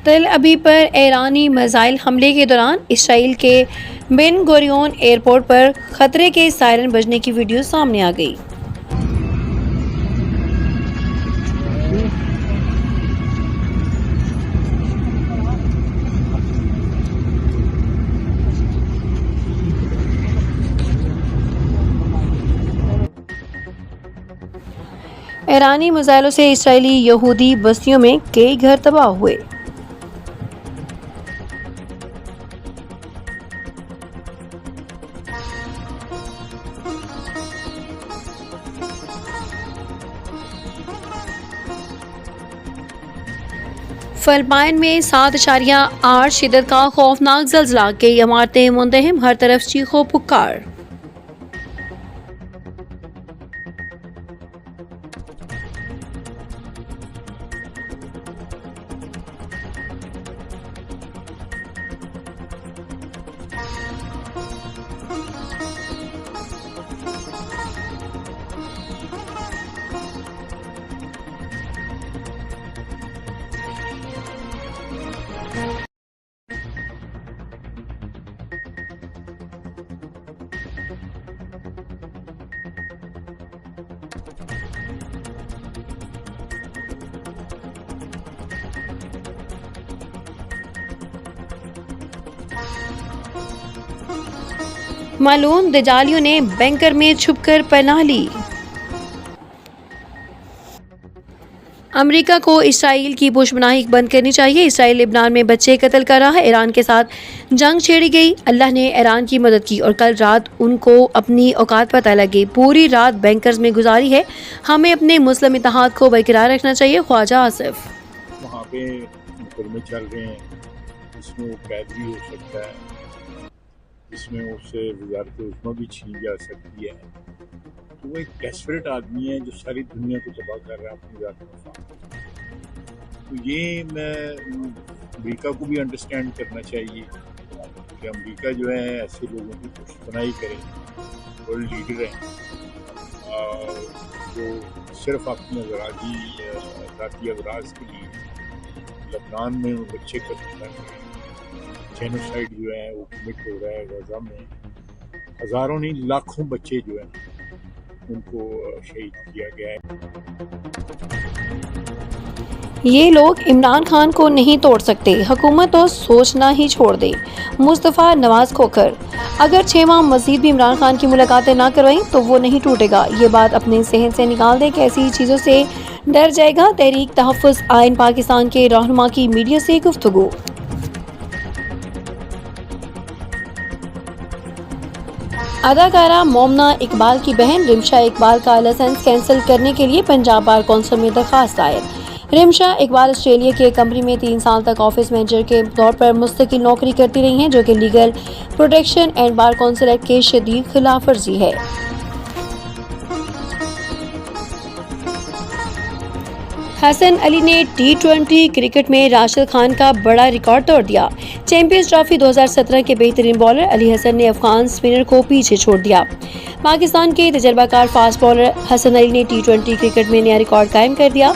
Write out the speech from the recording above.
तेल अवीव पर ईरानी मिसाइल हमले के दौरान इसराइल के बेन गुरियोन एयरपोर्ट पर खतरे के सायरन बजने की वीडियो सामने आ गई। ईरानी मिसाइलों से इसराइली यहूदी बस्तियों में कई घर तबाह हुए। फिलिपाइन में 7.8 शिद्दत का खौफनाक ज़लज़ला, कई इमारतें मुंतहिम, हर तरफ चीखों पुकार। मालूम दजालियों ने बैंकर में छुपकर पनाह ली। अमेरिका को इसराइल की पुशपनाही बंद करनी चाहिए। इसराइल लेबनान में बच्चे कत्ल कर रहा है। ईरान के साथ जंग छेड़ी गई। अल्लाह ने ईरान की मदद की और कल रात उनको अपनी औकात पता लगी। पूरी रात बैंकर्स में गुजारी है। हमें अपने मुस्लिम इत्तेहाद को बरकरार रखना चाहिए। ख्वाजा आसिफ। वहाँ पे मुकदमे चल रहे हैं, इसमें वो कैद भी हो सकता है, इसमें उससे वजारत उस्मा भी छीन जा सकती है। तो वो एक डेस्परेट आदमी है जो सारी दुनिया को तबाह कर रहा है अपनी ज़ात में। तो ये मैं अमेरिका को भी अंडरस्टैंड करना चाहिए कि अमेरिका जो है ऐसे लोगों की पुष्टपनाही करे। वर्ल्ड लीडर हैं जो सिर्फ अपने ज़ाती अगराज के लिए लेबनान में बच्चे कत्ल कर रहे हैं। जेनोसाइड जो है वो कमिट हो रहा है गजा में। हज़ारों नहीं लाखों बच्चे जो हैं उनको शहीद किया गया है। ये लोग इमरान खान को नहीं तोड़ सकते। हुकूमत तो सोचना ही छोड़ दे। मुस्तफ़ा नवाज खोखर। अगर 6 माह मजीद भी इमरान खान की मुलाकातें ना करवाई तो वो नहीं टूटेगा। ये बात अपने जहन से निकाल दें कि ऐसी चीज़ों से डर जाएगा। तहरीक तहफ़्फ़ुज़ आइन पाकिस्तान के रहनुमा की मीडिया से गुफ्तगू। अदाकारा मोमना इकबाल की बहन रिमशा इकबाल का लाइसेंस कैंसिल करने के लिए पंजाब बार कौंसिल में दरख्वास्त दायर। रिमशा इकबाल ऑस्ट्रेलिया की एक कंपनी में 3 साल तक ऑफिस मैनेजर के तौर पर मुस्तकिल नौकरी करती रही हैं, जो कि legal protection and bar council act के शदीद खिलाफ वर्जी है। हसन अली ने T20 क्रिकेट में राशिद खान का बड़ा रिकॉर्ड तोड़ दिया। चैंपियंस ट्रॉफी 2017 के बेहतरीन बॉलर अली हसन ने अफगान स्पिनर को पीछे छोड़ दिया। पाकिस्तान के तजर्बाकार फास्ट बॉलर हसन अली ने T20 क्रिकेट में नया रिकॉर्ड कायम कर दिया।